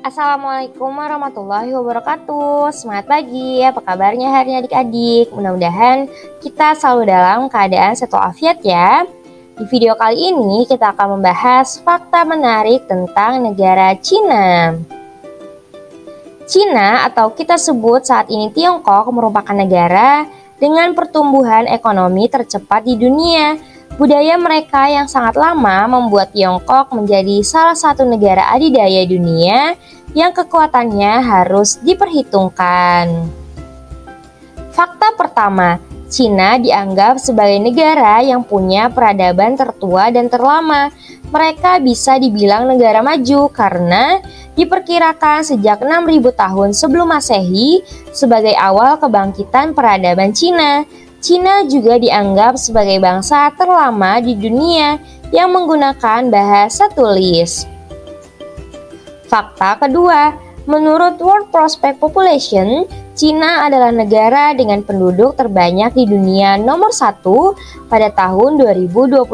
Assalamualaikum warahmatullahi wabarakatuh. Semangat pagi, apa kabarnya hari ini adik-adik? Mudah-mudahan kita selalu dalam keadaan sehat walafiat ya. Di video kali ini kita akan membahas fakta menarik tentang negara Cina. Cina atau kita sebut saat ini Tiongkok merupakan negara dengan pertumbuhan ekonomi tercepat di dunia. Budaya mereka yang sangat lama membuat Tiongkok menjadi salah satu negara adidaya dunia yang kekuatannya harus diperhitungkan. Fakta pertama, Cina dianggap sebagai negara yang punya peradaban tertua dan terlama. Mereka bisa dibilang negara maju karena diperkirakan sejak 6.000 tahun sebelum Masehi sebagai awal kebangkitan peradaban Cina. Cina juga dianggap sebagai bangsa terlama di dunia yang menggunakan bahasa tulis. Fakta kedua, menurut World Prospect Population, Cina adalah negara dengan penduduk terbanyak di dunia nomor 1 pada tahun 2022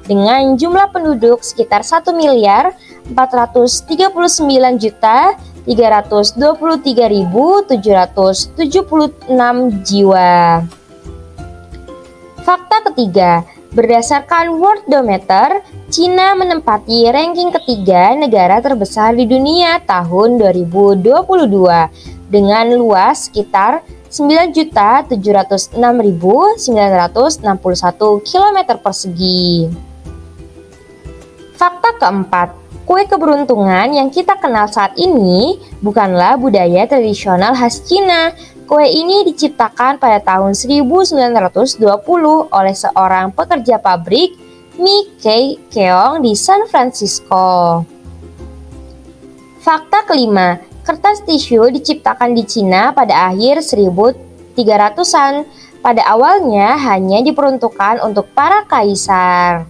dengan jumlah penduduk sekitar 1.439.323.776 jiwa. Fakta ketiga, berdasarkan Worldometer, Cina menempati ranking ketiga negara terbesar di dunia tahun 2022 dengan luas sekitar 9.706.961 km persegi. Fakta keempat, kue keberuntungan yang kita kenal saat ini bukanlah budaya tradisional khas Cina. Kue ini diciptakan pada tahun 1920 oleh seorang pekerja pabrik Mi Keong di San Francisco. Fakta kelima, kertas tisu diciptakan di Cina pada akhir 1300-an. Pada awalnya hanya diperuntukkan untuk para kaisar.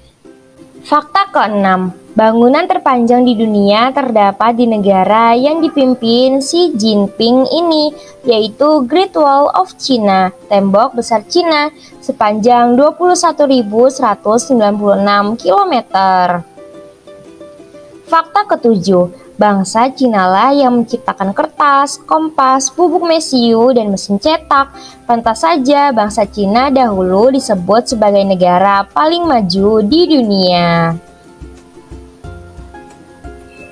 Fakta keenam, bangunan terpanjang di dunia terdapat di negara yang dipimpin Xi Jinping ini, yaitu Great Wall of China, tembok besar Cina, sepanjang 21.196 km. Fakta ketujuh, bangsa Cina lah yang menciptakan kertas, kompas, bubuk mesiu, dan mesin cetak. Pantas saja bangsa Cina dahulu disebut sebagai negara paling maju di dunia.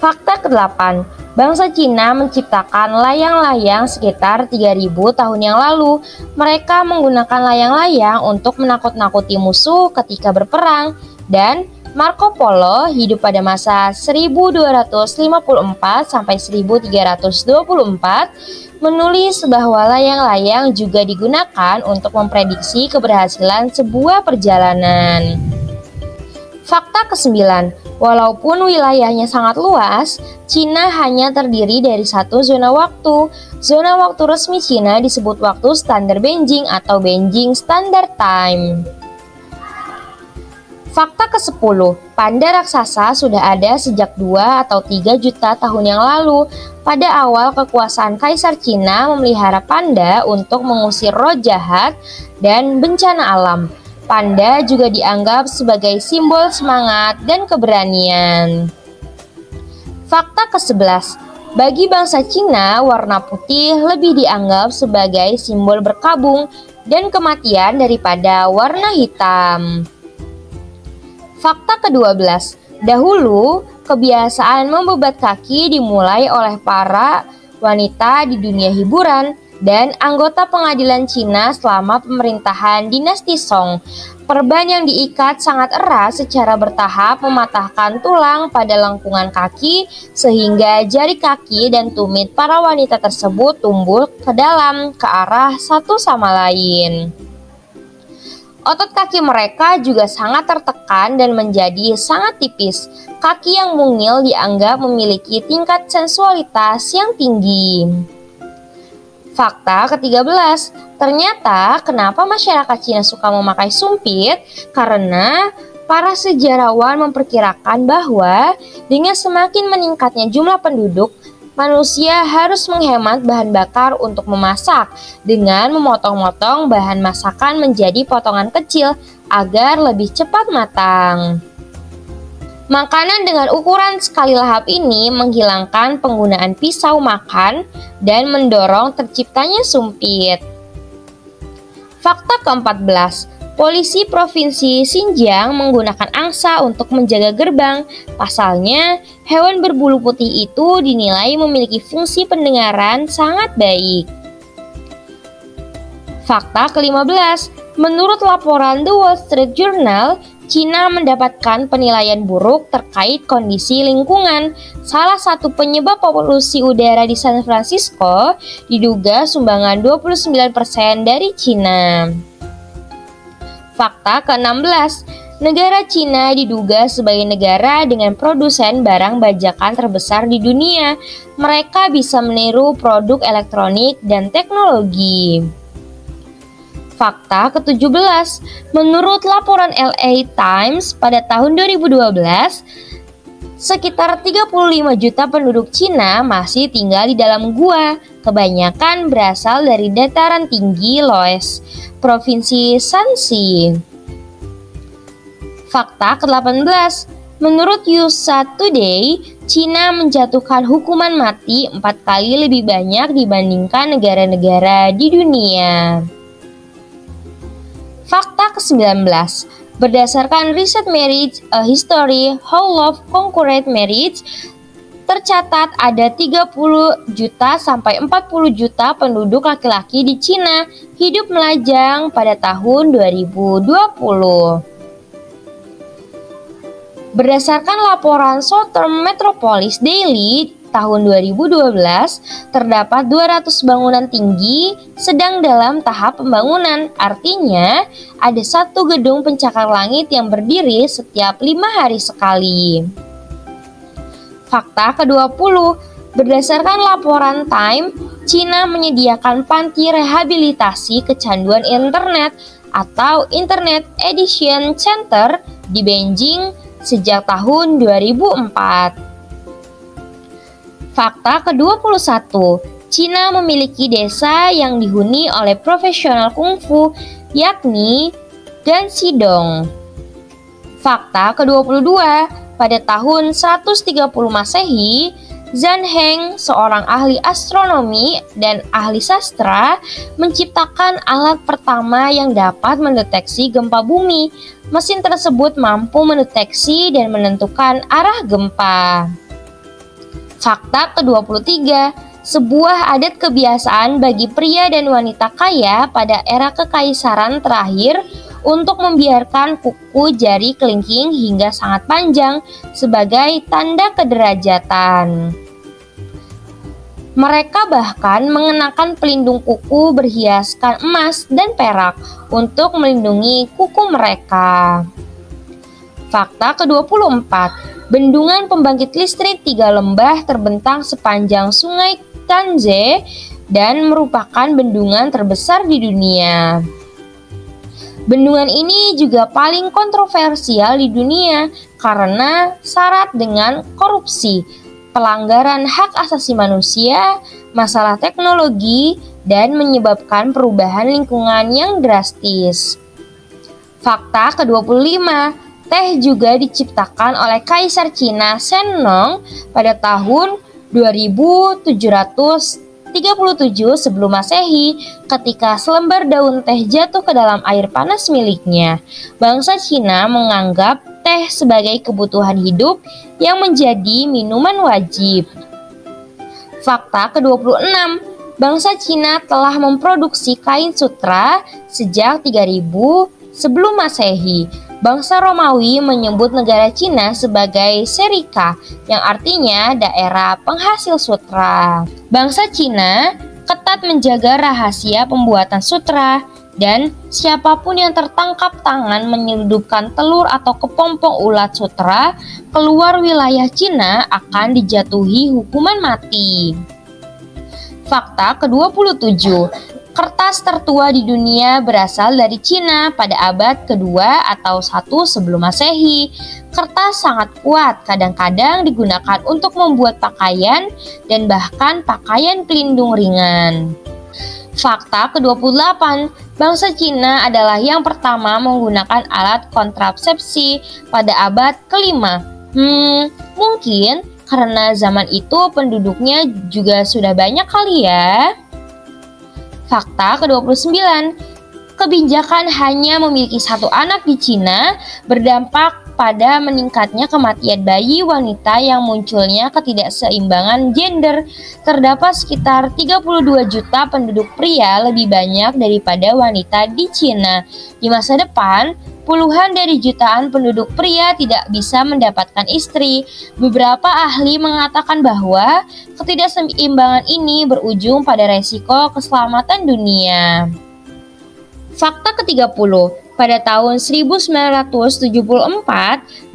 Fakta ke-8, bangsa Cina menciptakan layang-layang sekitar 3.000 tahun yang lalu. Mereka menggunakan layang-layang untuk menakut-nakuti musuh ketika berperang, dan Marco Polo hidup pada masa 1254 sampai 1324 menulis bahwa layang-layang juga digunakan untuk memprediksi keberhasilan sebuah perjalanan. Fakta ke-9, walaupun wilayahnya sangat luas, Cina hanya terdiri dari satu zona waktu. Zona waktu resmi Cina disebut waktu standar Beijing atau Beijing Standard Time. Fakta ke-10, panda raksasa sudah ada sejak 2 atau 3 juta tahun yang lalu. Pada awal kekuasaan Kaisar Cina memelihara panda untuk mengusir roh jahat dan bencana alam. Panda juga dianggap sebagai simbol semangat dan keberanian. Fakta ke-11, bagi bangsa Cina, warna putih lebih dianggap sebagai simbol berkabung dan kematian daripada warna hitam. Fakta ke-12, dahulu kebiasaan membebat kaki dimulai oleh para wanita di dunia hiburan dan anggota pengadilan Cina selama pemerintahan dinasti Song. Perban yang diikat sangat erat secara bertahap mematahkan tulang pada lengkungan kaki sehingga jari kaki dan tumit para wanita tersebut tumbuh ke dalam ke arah satu sama lain. Otot kaki mereka juga sangat tertekan dan menjadi sangat tipis. Kaki yang mungil dianggap memiliki tingkat sensualitas yang tinggi. Fakta ke-13, ternyata kenapa masyarakat Cina suka memakai sumpit? Karena para sejarawan memperkirakan bahwa dengan semakin meningkatnya jumlah penduduk, manusia harus menghemat bahan bakar untuk memasak dengan memotong-motong bahan masakan menjadi potongan kecil agar lebih cepat matang. Makanan dengan ukuran sekali lahap ini menghilangkan penggunaan pisau makan dan mendorong terciptanya sumpit. Fakta ke-14, polisi Provinsi Xinjiang menggunakan angsa untuk menjaga gerbang. Pasalnya, hewan berbulu putih itu dinilai memiliki fungsi pendengaran sangat baik. Fakta ke-15, menurut laporan The Wall Street Journal, Cina mendapatkan penilaian buruk terkait kondisi lingkungan. Salah satu penyebab polusi udara di San Francisco diduga sumbangan 29% dari Cina. Fakta ke-16, negara Cina diduga sebagai negara dengan produsen barang bajakan terbesar di dunia. Mereka bisa meniru produk elektronik dan teknologi. Fakta ke-17, menurut laporan LA Times pada tahun 2012, sekitar 35 juta penduduk Cina masih tinggal di dalam gua. Kebanyakan berasal dari dataran tinggi Loess, Provinsi Shanxi. Fakta ke-18, menurut USA Today, Cina menjatuhkan hukuman mati 4 kali lebih banyak dibandingkan negara-negara di dunia. Fakta ke-19, berdasarkan riset Marriage a History How Love Conquered Marriage, tercatat ada 30 juta sampai 40 juta penduduk laki-laki di Cina hidup melajang pada tahun 2020. Berdasarkan laporan Southern Metropolis Daily tahun 2012, terdapat 200 bangunan tinggi sedang dalam tahap pembangunan. Artinya, ada satu gedung pencakar langit yang berdiri setiap 5 hari sekali. Fakta ke-20, berdasarkan laporan Time, Cina menyediakan panti rehabilitasi kecanduan internet atau Internet Addiction Center di Beijing sejak tahun 2004. Fakta ke-21, Cina memiliki desa yang dihuni oleh profesional kungfu, yakni Ganxidong. Fakta ke-22, pada tahun 130 Masehi, Zhang Heng, seorang ahli astronomi dan ahli sastra, menciptakan alat pertama yang dapat mendeteksi gempa bumi. Mesin tersebut mampu mendeteksi dan menentukan arah gempa. Fakta ke-23, sebuah adat kebiasaan bagi pria dan wanita kaya pada era kekaisaran terakhir untuk membiarkan kuku jari kelingking hingga sangat panjang sebagai tanda kederajatan. Mereka bahkan mengenakan pelindung kuku berhiaskan emas dan perak untuk melindungi kuku mereka. Fakta ke-24, bendungan pembangkit listrik 3 lembah terbentang sepanjang sungai Yangtze dan merupakan bendungan terbesar di dunia. Bendungan ini juga paling kontroversial di dunia karena syarat dengan korupsi, pelanggaran hak asasi manusia, masalah teknologi, dan menyebabkan perubahan lingkungan yang drastis. Fakta ke-25, teh juga diciptakan oleh Kaisar Cina Shennong pada tahun 2737 sebelum Masehi ketika selembar daun teh jatuh ke dalam air panas miliknya. Bangsa Cina menganggap teh sebagai kebutuhan hidup yang menjadi minuman wajib. Fakta ke-26, bangsa Cina telah memproduksi kain sutra sejak 3000 sebelum Masehi. Bangsa Romawi menyebut negara Cina sebagai Serika, yang artinya daerah penghasil sutra. Bangsa Cina ketat menjaga rahasia pembuatan sutra, dan siapapun yang tertangkap tangan menyelundupkan telur atau kepompong ulat sutra keluar wilayah Cina akan dijatuhi hukuman mati. Fakta ke-27, kertas tertua di dunia berasal dari Cina pada abad kedua atau 1 sebelum Masehi. Kertas sangat kuat, kadang-kadang digunakan untuk membuat pakaian dan bahkan pakaian pelindung ringan. Fakta ke-28, bangsa Cina adalah yang pertama menggunakan alat kontrasepsi pada abad kelima. Mungkin karena zaman itu penduduknya juga sudah banyak kali ya. Fakta ke-29, kebijakan hanya memiliki satu anak di Cina berdampak pada meningkatnya kematian bayi wanita yang munculnya ketidakseimbangan gender. Terdapat sekitar 32 juta penduduk pria lebih banyak daripada wanita di Cina. Di masa depan, puluhan dari jutaan penduduk pria tidak bisa mendapatkan istri. Beberapa ahli mengatakan bahwa ketidakseimbangan ini berujung pada resiko keselamatan dunia. Fakta ke-30, pada tahun 1974,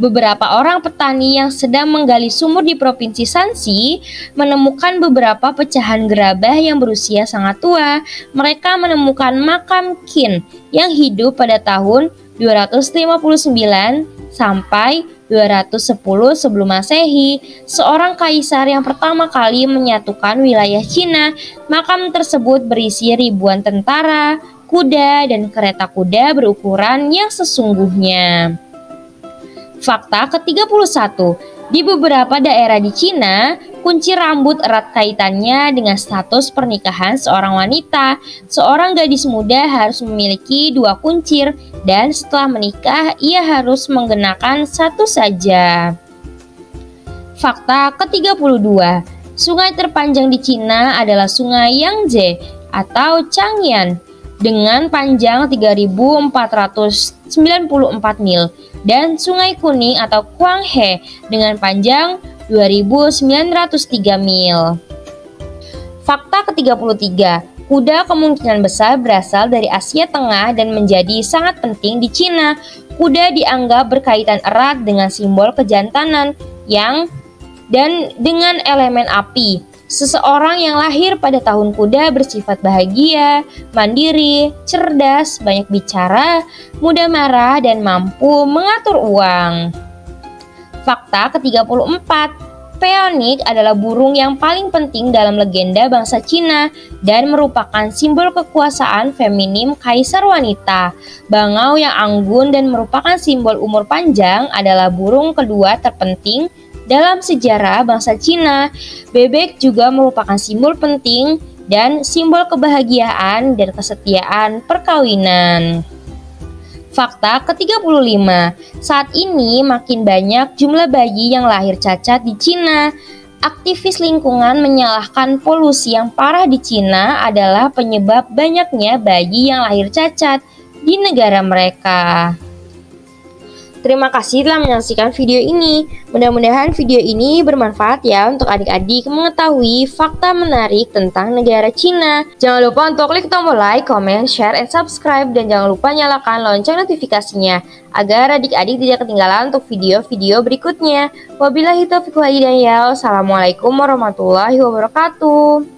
beberapa orang petani yang sedang menggali sumur di Provinsi Shanxi menemukan beberapa pecahan gerabah yang berusia sangat tua. Mereka menemukan makam Qin yang hidup pada tahun 259 sampai 210 sebelum Masehi, seorang kaisar yang pertama kali menyatukan wilayah Cina. Makam tersebut berisi ribuan tentara, kuda, dan kereta kuda berukuran yang sesungguhnya. Fakta ke-31, di beberapa daerah di Cina, kunci rambut erat kaitannya dengan status pernikahan seorang wanita. Seorang gadis muda harus memiliki 2 kuncir, dan setelah menikah ia harus mengenakan satu saja. Fakta ke-32, sungai terpanjang di Cina adalah Sungai Yangtze atau Chang'an dengan panjang 3.494 mil dan Sungai Kuning atau Huanghe dengan panjang 2.903 mil. Fakta ke-33, kuda kemungkinan besar berasal dari Asia Tengah dan menjadi sangat penting di Cina. Kuda dianggap berkaitan erat dengan simbol kejantanan dan dengan elemen api. Seseorang yang lahir pada tahun kuda bersifat bahagia, mandiri, cerdas, banyak bicara, mudah marah, dan mampu mengatur uang. Fakta ke-34, peonik adalah burung yang paling penting dalam legenda bangsa Cina dan merupakan simbol kekuasaan feminim kaisar wanita. Bangau yang anggun dan merupakan simbol umur panjang adalah burung kedua terpenting dalam sejarah bangsa Cina. Bebek juga merupakan simbol penting dan simbol kebahagiaan dan kesetiaan perkawinan. Fakta ke-35, saat ini makin banyak jumlah bayi yang lahir cacat di Cina. Aktivis lingkungan menyalahkan polusi yang parah di Cina adalah penyebab banyaknya bayi yang lahir cacat di negara mereka. Terima kasih telah menyaksikan video ini. Mudah-mudahan video ini bermanfaat ya untuk adik-adik mengetahui fakta menarik tentang negara Cina. Jangan lupa untuk klik tombol like, comment, share, and subscribe. Dan jangan lupa nyalakan lonceng notifikasinya agar adik-adik tidak ketinggalan untuk video-video berikutnya. Wabillahi taufiq wal hidayah. Assalamualaikum warahmatullahi wabarakatuh.